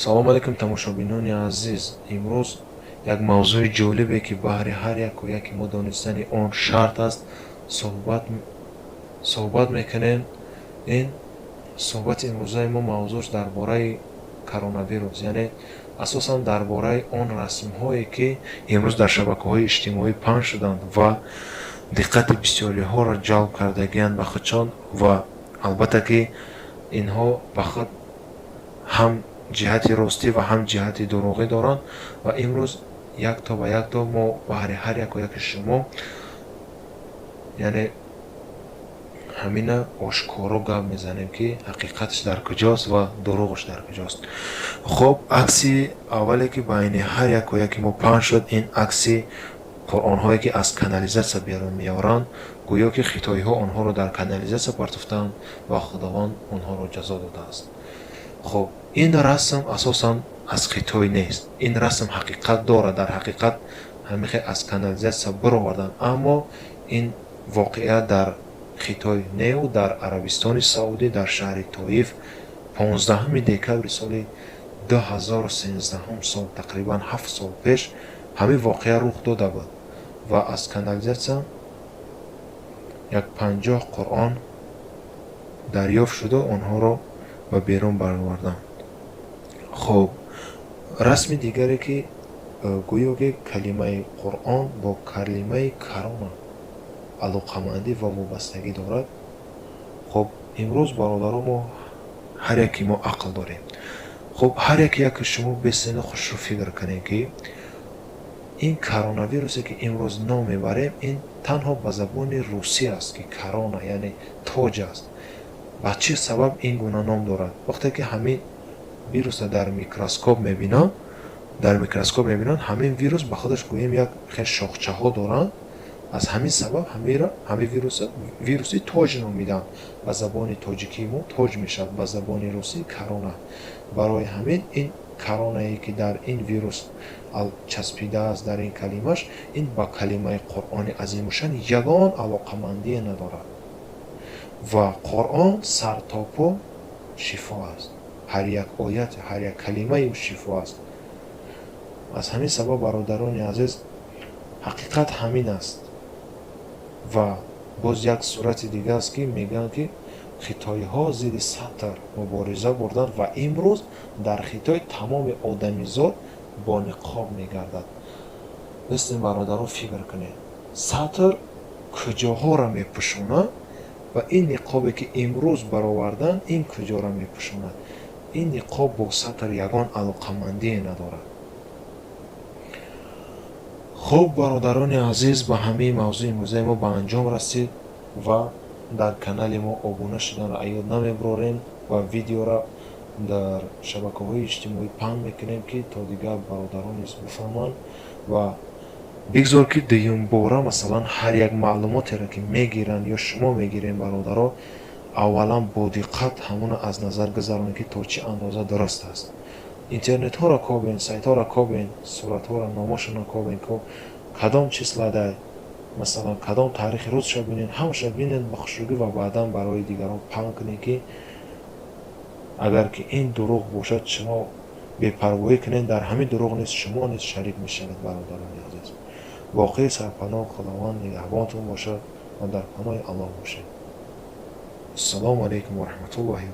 салом алейкум тамошобинони азиз. Имрӯз як мавзӯи ҷолибе ки баҳри ҳар яку яки мо донистани он шарт аст суҳбат мекунем. Ин суҳбати имрӯзаи мо мавзӯш дар бораи коронавирус, яъне асосан дар бораи он расмҳое ки имрӯз дар шабакаҳои иҷтимоӣ паҳн шуданд ва диққати бисёриҳоро ҷалб кардагиянд ба худшон ва албатта ки инҳо ба худ ҳам ҷиҳати ростӣ ва ҳам ҷиҳати дурӯғӣ доранд ва имрӯз якто ба якто мо баҳри ҳар яку яки шумо яъне ҳамина ошкоро гап мезанем ки ҳақиқатш дар куҷост ва дурӯғш дар куҷост. хуб, акси аввале ки байни ҳар яку яки мо паҳн шуд, ин акси қуръонҳое ки аз канализатсия берун меоранд, гӯё ки хитоиҳо онҳоро дар канализатсия партофтаанд ва худованд онҳоро ҷазо додааст. хуб, ин расм асосан аз хитой нест. Ин расм ҳақиқат дорад. Дар ҳақиқат ҳамихе аз канализатсия бироварданд, аммо ин воқеа дар хитой неу, дар Арабистони Саудӣ, дар шаҳри Тоиф 15 декабри соли 2013 сол, тақрибан 7 сол пеш ҳамин воқеа рух дода буд ва аз канализатсия як 50 қуръон дарёфт шуда онҳоро ба берун бароварданд. хуб, расми дигаре ки гӯё ки калимаи қуръон бо калимаи корона алоқамандӣ ва вобастагӣ дорад. хуб, имрӯз бародаро, мо ҳар яки мо ақл дорем. хуб, ҳар яки шумо бесени худшро фикр канед ки ин коронавирусе ки имрӯз ном мебарем, ин танҳо ба забони русӣ аст ки корона яъне тоҷ аст. ба чӣ сабаб ин гуна ном дорад? Вақте ки ҳамин вируса дар микроскоп мебинанд, ҳамин вирус ба худаш гӯем як хел шохчаҳо доранд. аз ҳамин сабаб ҳамин вируси тоҷ ном медиҳанд. ба забони тоҷикии мо тоҷ мешавад, ба забони русӣ корона. барои ҳамин ин коронае ки дар ин вирус часпидааст дар ин калимаш, ин ба калимаи қуръони азимушан ягон алоқамандие надорад ва қуръон сартопо шифо аст. ҳар як оят, ҳар як калимаи ӯ шифо аст. аз ҳамин сабаб бародарони азиз, ҳақиқат ҳамин аст. ва боз як сурати дига аст ки мегӯянд ки хитоиҳо зидди сатр мубориза бурданд ва имрӯз дар хитой тамоми одамизод бо ниқоб мегардад. бистем бародарон фикр кунед, сатр куҷоҳоро мепӯшонад ва ин ниқобе ки имрӯз бароварданд, ин куҷоро мепӯшонад? ин ниқоб бо сатр ягон алоқамандие надорад. хуб, бародарони азиз, ба ҳамаи мавзӯи имрӯзаи мо ба анҷом расид ва дар канали мо обуна шуданро аёд намебурорем ва видеоро дар шабакаҳои иҷтимоӣ паҳн мекунем ки то дигар бародарон низ бифаҳманд. ва бигзор ки дуюм бора масалан ҳар як маълумотеро ки мегиранд ё шумо мегирем бародаро, аввалан бо диққат ҳамона аз назар гузаронед ки то чӣ андоза дуруст аст. интернетҳоро кобен, сайтҳоро кобен, суратҳоро номашонро кобен, кадом числада масалан кадом таърихи рӯзшо бинед, ҳамаша бинед ба хушругӣ ва баъдан барои дигарон паҳн кунед ки агар ки ин дурӯғ бошад, шумо бепарвоӣ кунед, дар ҳамин дурӯғ низ шумо низ шарик мешавед. бародарони азиз, воқеи сарпаноҳ худованд нигаҳбонтон бошад ва дар паноҳи Аллоҳ бошед. ассалому алайкум ва раҳматуллоҳи